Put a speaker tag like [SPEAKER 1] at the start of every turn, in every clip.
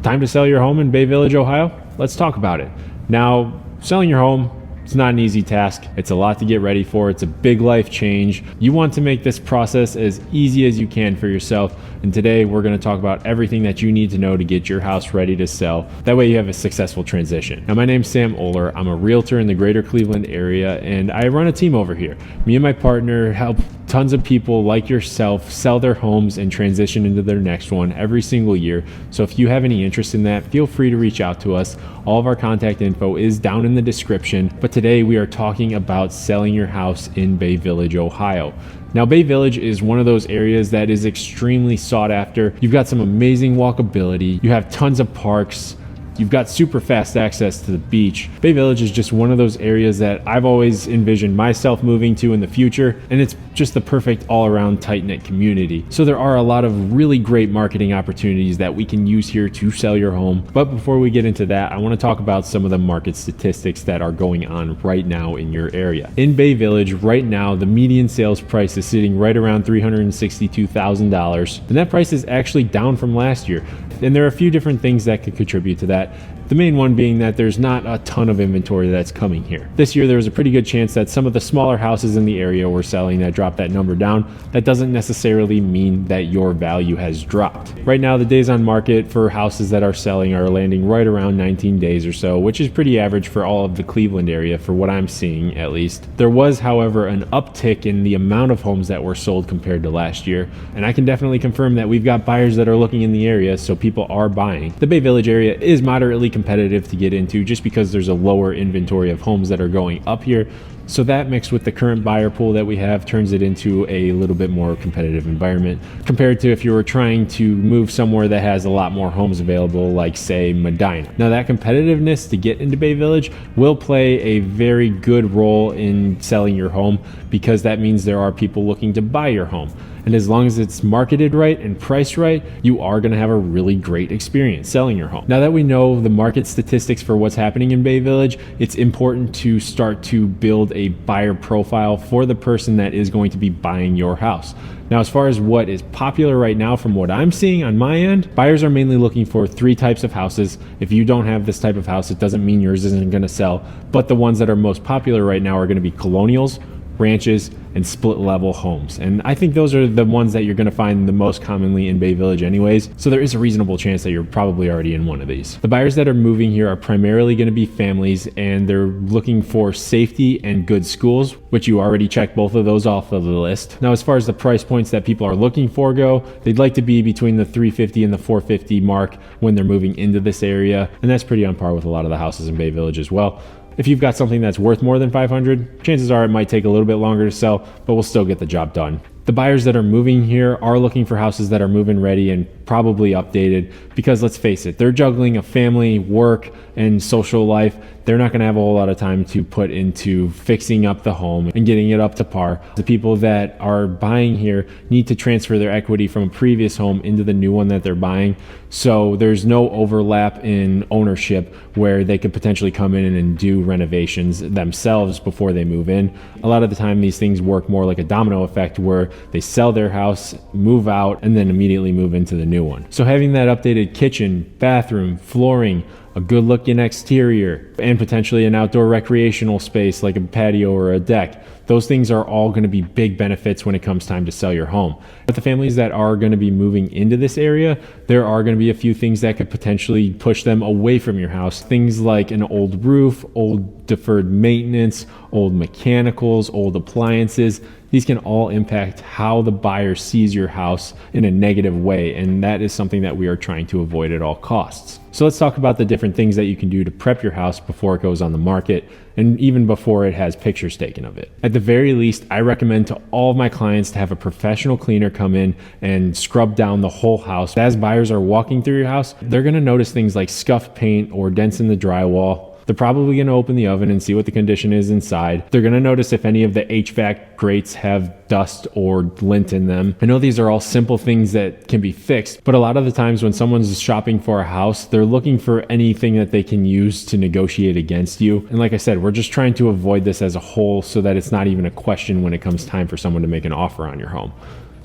[SPEAKER 1] Time to sell your home in Bay Village, Ohio? Let's talk about it. Now, selling your home, it's not an easy task. It's a lot to get ready for. It's a big life change. You want to make this process as easy as you can for yourself. And today we're going to talk about everything that you need to know to get your house ready to sell. That way you have a successful transition. Now, my name's Sam Oler. I'm a realtor in the greater Cleveland area, and I run a team over here. Me and my partner help tons of people like yourself sell their homes and transition into their next one every single year. So if you have any interest in that, feel free to reach out to us. All of our contact info is down in the description. But today we are talking about selling your house in Bay Village, Ohio. Now, Bay Village is one of those areas that is extremely sought after. You've got some amazing walkability. You have tons of parks. You've got super fast access to the beach. Bay Village is just one of those areas that I've always envisioned myself moving to in the future, and it's just the perfect all-around tight-knit community. So there are a lot of really great marketing opportunities that we can use here to sell your home. But before we get into that, I want to talk about some of the market statistics that are going on right now in your area. In Bay Village, right now, the median sales price is sitting right around $362,000. The net price is actually down from last year, and there are a few different things that could contribute to that. The main one being that there's not a ton of inventory that's coming here. This year, there was a pretty good chance that some of the smaller houses in the area were selling that dropped that number down. That doesn't necessarily mean that your value has dropped. Right now, the days on market for houses that are selling are landing right around 19 days or so, which is pretty average for all of the Cleveland area for what I'm seeing, at least. There was, however, an uptick in the amount of homes that were sold compared to last year, and I can definitely confirm that we've got buyers that are looking in the area, so people are buying. The Bay Village area is moderately competitive to get into just because there's a lower inventory of homes that are going up here. So that mixed with the current buyer pool that we have turns it into a little bit more competitive environment compared to if you were trying to move somewhere that has a lot more homes available, like say Medina. Now that competitiveness to get into Bay Village will play a very good role in selling your home because that means there are people looking to buy your home. And as long as it's marketed right and priced right, you are going to have a really great experience selling your home. Now that we know the market statistics for what's happening in Bay Village, it's important to start to build a buyer profile for the person that is going to be buying your house. Now, as far as what is popular right now from what I'm seeing on my end, buyers are mainly looking for three types of houses. If you don't have this type of house, it doesn't mean yours isn't going to sell. But the ones that are most popular right now are going to be colonials, ranches, and split level homes. And I think those are the ones that you're going to find the most commonly in Bay Village anyways. So there is a reasonable chance that you're probably already in one of these. The buyers that are moving here are primarily going to be families, and they're looking for safety and good schools, which you already checked both of those off of the list. Now, as far as the price points that people are looking for go, they'd like to be between the $350 and the $450 mark when they're moving into this area. And that's pretty on par with a lot of the houses in Bay Village as well. If you've got something that's worth more than $500, chances are it might take a little bit longer to sell, but we'll still get the job done. The buyers that are moving here are looking for houses that are move-in ready and probably updated because let's face it, they're juggling a family, work, and social life. They're not going to have a whole lot of time to put into fixing up the home and getting it up to par. The people that are buying here need to transfer their equity from a previous home into the new one that they're buying. So there's no overlap in ownership where they could potentially come in and do renovations themselves before they move in. A lot of the time, these things work more like a domino effect where they sell their house, move out, and then immediately move into the new one. So having that updated kitchen, bathroom, flooring, a good looking exterior, and potentially an outdoor recreational space like a patio or a deck, those things are all going to be big benefits when it comes time to sell your home. But the families that are going to be moving into this area, there are going to be a few things that could potentially push them away from your house. Things like an old roof, old deferred maintenance, old mechanicals, old appliances. These can all impact how the buyer sees your house in a negative way, and that is something that we are trying to avoid at all costs. So let's talk about the different things that you can do to prep your house before it goes on the market and even before it has pictures taken of it. At the very least, I recommend to all of my clients to have a professional cleaner come in and scrub down the whole house. As buyers are walking through your house, they're going to notice things like scuffed paint or dents in the drywall. They're probably going to open the oven and see what the condition is inside. They're going to notice if any of the HVAC grates have dust or lint in them. I know these are all simple things that can be fixed, but a lot of the times when someone's shopping for a house, they're looking for anything that they can use to negotiate against you. And like I said, we're just trying to avoid this as a whole so that it's not even a question when it comes time for someone to make an offer on your home.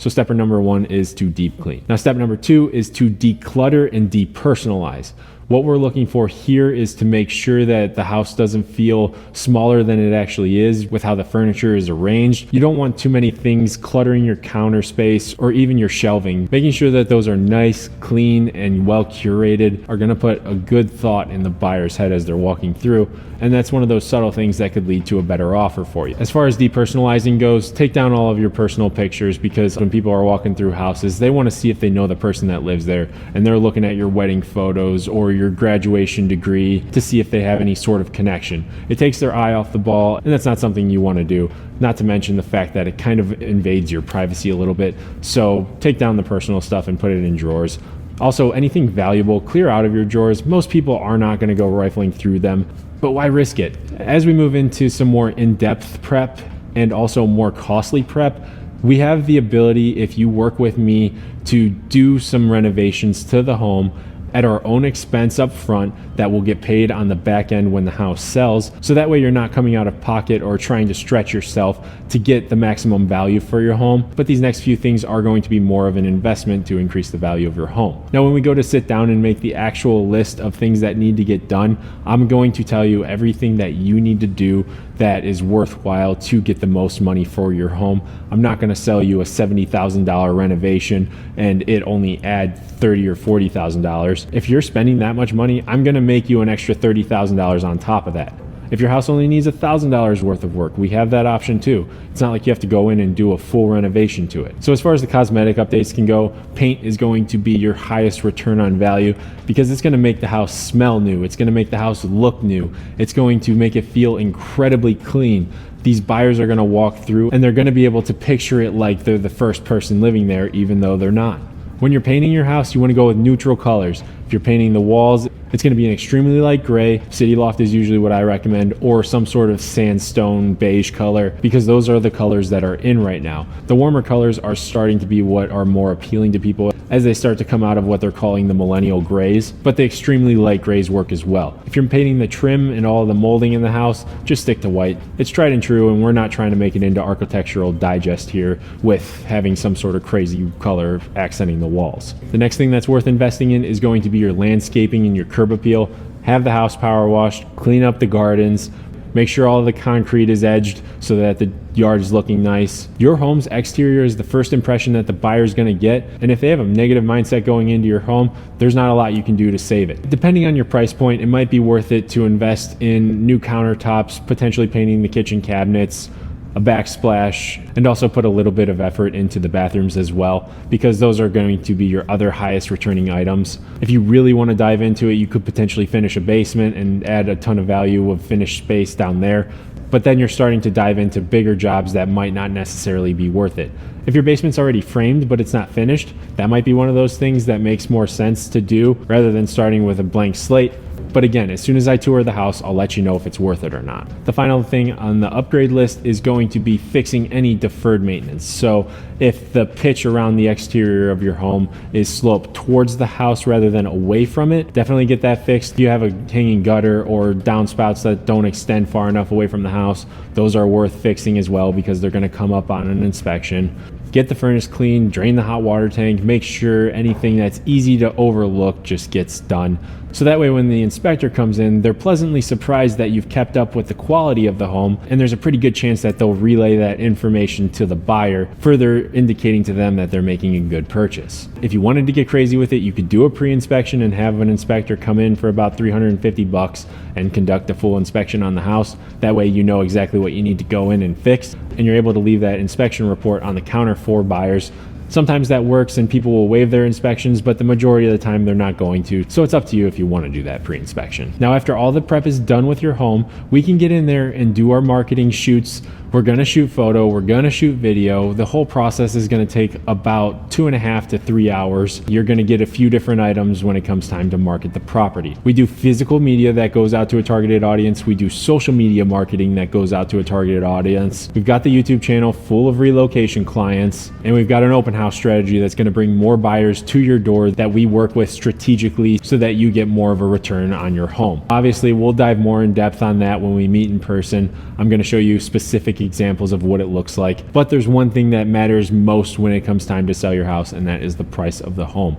[SPEAKER 1] So step number 1 is to deep clean. Now step number 2 is to declutter and depersonalize. What we're looking for here is to make sure that the house doesn't feel smaller than it actually is with how the furniture is arranged. You don't want too many things cluttering your counter space or even your shelving. Making sure that those are nice, clean, and well curated are going to put a good thought in the buyer's head as they're walking through. And that's one of those subtle things that could lead to a better offer for you. As far as depersonalizing goes, take down all of your personal pictures, because when people are walking through houses, they want to see if they know the person that lives there, and they're looking at your wedding photos or your graduation degree to see if they have any sort of connection. It takes their eye off the ball, and that's not something you want to do. Not to mention the fact that it kind of invades your privacy a little bit. So take down the personal stuff and put it in drawers. Also, anything valuable, clear out of your drawers. Most people are not going to go rifling through them, but why risk it? As we move into some more in-depth prep and also more costly prep, we have the ability, if you work with me, to do some renovations to the home at our own expense up front that will get paid on the back end when the house sells. So that way you're not coming out of pocket or trying to stretch yourself to get the maximum value for your home. But these next few things are going to be more of an investment to increase the value of your home. Now, when we go to sit down and make the actual list of things that need to get done, I'm going to tell you everything that you need to do that is worthwhile to get the most money for your home. I'm not going to sell you a $70,000 renovation and it only add $30,000 or $40,000. If you're spending that much money, I'm going to make you an extra $30,000 on top of that. If your house only needs $1,000 worth of work, we have that option too. It's not like you have to go in and do a full renovation to it. So as far as the cosmetic updates can go, paint is going to be your highest return on value, because it's going to make the house smell new. It's going to make the house look new. It's going to make it feel incredibly clean. These buyers are going to walk through and they're going to be able to picture it like they're the first person living there, even though they're not. When you're painting your house, you want to go with neutral colors. If you're painting the walls, it's going to be an extremely light gray. City Loft is usually what I recommend, or some sort of sandstone beige color, because those are the colors that are in right now. The warmer colors are starting to be what are more appealing to people as they start to come out of what they're calling the millennial grays, but the extremely light grays work as well. If you're painting the trim and all the molding in the house, just stick to white. It's tried and true, and we're not trying to make it into Architectural Digest here with having some sort of crazy color accenting the walls. The next thing that's worth investing in is going to be your landscaping and your curb appeal. Have the house power washed, clean up the gardens, make sure all the concrete is edged so that the yard is looking nice. Your home's exterior is the first impression that the buyer's going to get, and if they have a negative mindset going into your home, there's not a lot you can do to save it. Depending on your price point, it might be worth it to invest in new countertops, potentially painting the kitchen cabinets, a backsplash, and also put a little bit of effort into the bathrooms as well, because those are going to be your other highest returning items. If you really want to dive into it, you could potentially finish a basement and add a ton of value of finished space down there, but then you're starting to dive into bigger jobs that might not necessarily be worth it. If your basement's already framed but it's not finished, that might be one of those things that makes more sense to do rather than starting with a blank slate. But again, as soon as I tour the house, I'll let you know if it's worth it or not. The final thing on the upgrade list is going to be fixing any deferred maintenance. So if the pitch around the exterior of your home is sloped towards the house rather than away from it, definitely get that fixed. If you have a hanging gutter or downspouts that don't extend far enough away from the house, those are worth fixing as well, because they're going to come up on an inspection. Get the furnace clean, drain the hot water tank, make sure anything that's easy to overlook just gets done. So that way when the inspector comes in, they're pleasantly surprised that you've kept up with the quality of the home, and there's a pretty good chance that they'll relay that information to the buyer, further indicating to them that they're making a good purchase. If you wanted to get crazy with it, you could do a pre-inspection and have an inspector come in for about $350 and conduct a full inspection on the house. That way you know exactly what you need to go in and fix, and you're able to leave that inspection report on the counter for buyers. Sometimes that works and people will waive their inspections, but the majority of the time they're not going to. So it's up to you if you want to do that pre-inspection. Now, after all the prep is done with your home, we can get in there and do our marketing shoots. We're going to shoot photo, we're going to shoot video. The whole process is going to take about 2.5 to 3 hours. You're going to get a few different items when it comes time to market the property. We do physical media that goes out to a targeted audience. We do social media marketing that goes out to a targeted audience. We've got the YouTube channel full of relocation clients, and we've got an open house strategy that's going to bring more buyers to your door that we work with strategically so that you get more of a return on your home. Obviously, we'll dive more in depth on that when we meet in person. I'm going to show you specific examples of what it looks like. But there's one thing that matters most when it comes time to sell your house, and that is the price of the home.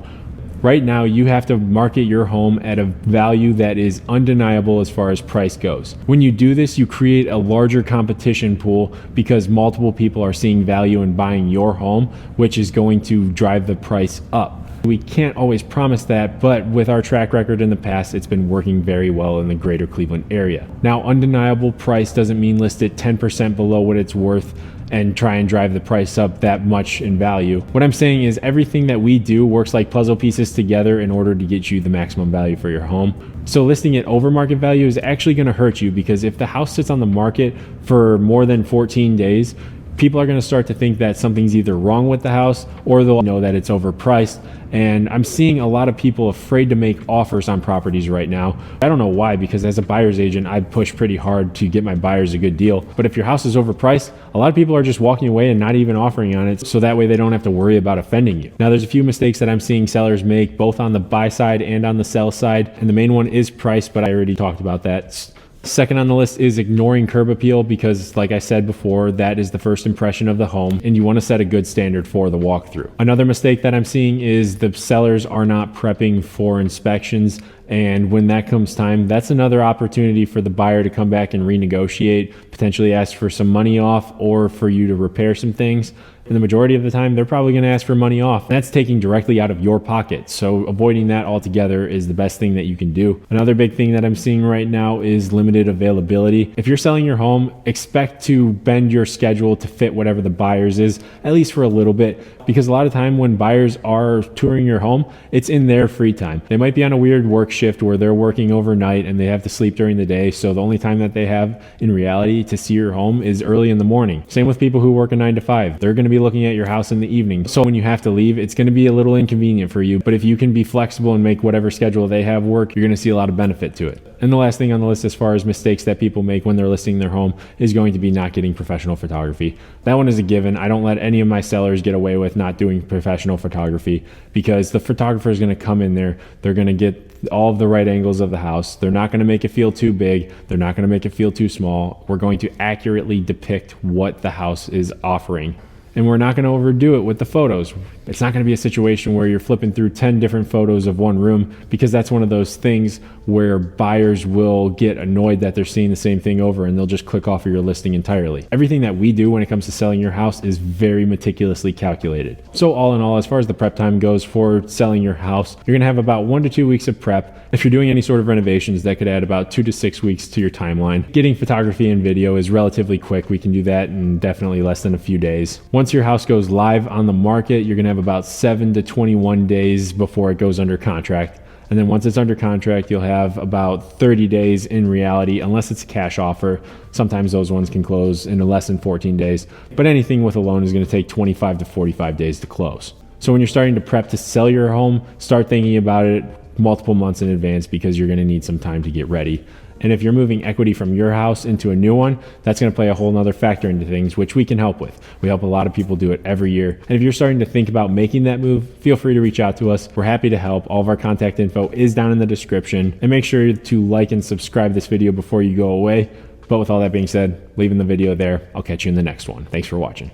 [SPEAKER 1] Right now, you have to market your home at a value that is undeniable as far as price goes. When you do this, you create a larger competition pool because multiple people are seeing value in buying your home, which is going to drive the price up. We can't always promise that, but with our track record in the past, it's been working very well in the greater Cleveland area. Now, undeniable price doesn't mean list it 10% below what it's worth and try and drive the price up that much in value. What I'm saying is everything that we do works like puzzle pieces together in order to get you the maximum value for your home. So listing it over market value is actually going to hurt you, because if the house sits on the market for more than 14 days, people are going to start to think that something's either wrong with the house or they'll know that it's overpriced. And I'm seeing a lot of people afraid to make offers on properties right now. I don't know why, because as a buyer's agent, I push pretty hard to get my buyers a good deal. But if your house is overpriced, a lot of people are just walking away and not even offering on it, so that way they don't have to worry about offending you. Now, there's a few mistakes that I'm seeing sellers make both on the buy side and on the sell side. And the main one is price, but I already talked about that. Second on the list is ignoring curb appeal, because like I said before, that is the first impression of the home and you want to set a good standard for the walkthrough. Another mistake that I'm seeing is the sellers are not prepping for inspections. And when that comes time, that's another opportunity for the buyer to come back and renegotiate, potentially ask for some money off or for you to repair some things. And the majority of the time, they're probably going to ask for money off. That's taking directly out of your pocket. So avoiding that altogether is the best thing that you can do. Another big thing that I'm seeing right now is limited availability. If you're selling your home, expect to bend your schedule to fit whatever the buyer's is, at least for a little bit. Because a lot of time when buyers are touring your home, it's in their free time. They might be on a weird work shift where they're working overnight and they have to sleep during the day. So the only time that they have in reality to see your home is early in the morning. Same with people who work a 9 to 5. They're going to be looking at your house in the evening. So when you have to leave, it's going to be a little inconvenient for you. But if you can be flexible and make whatever schedule they have work, you're going to see a lot of benefit to it. And the last thing on the list as far as mistakes that people make when they're listing their home is going to be not getting professional photography. That one is a given. I don't let any of my sellers get away with not doing professional photography, because the photographer is going to come in there. They're going to get all of the right angles of the house. They're not going to make it feel too big. They're not going to make it feel too small. We're going to accurately depict what the house is offering. And we're not going to overdo it with the photos. It's not going to be a situation where you're flipping through 10 different photos of one room, because that's one of those things where buyers will get annoyed that they're seeing the same thing over and they'll just click off of your listing entirely. Everything that we do when it comes to selling your house is very meticulously calculated. So all in all, as far as the prep time goes for selling your house, you're going to have about 1 to 2 weeks of prep. If you're doing any sort of renovations, that could add about 2 to 6 weeks to your timeline. Getting photography and video is relatively quick. We can do that in definitely less than a few days. Once your house goes live on the market, you're going to have about 7 to 21 days before it goes under contract. And then once it's under contract, you'll have about 30 days in reality, unless it's a cash offer. Sometimes those ones can close in less than 14 days. But anything with a loan is going to take 25 to 45 days to close. So when you're starting to prep to sell your home, start thinking about it multiple months in advance, because you're going to need some time to get ready. And if you're moving equity from your house into a new one, that's going to play a whole nother factor into things, which we can help with. We help a lot of people do it every year. And if you're starting to think about making that move, feel free to reach out to us. We're happy to help. All of our contact info is down in the description. And make sure to like and subscribe this video before you go away. But with all that being said, leaving the video there. I'll catch you in the next one. Thanks for watching.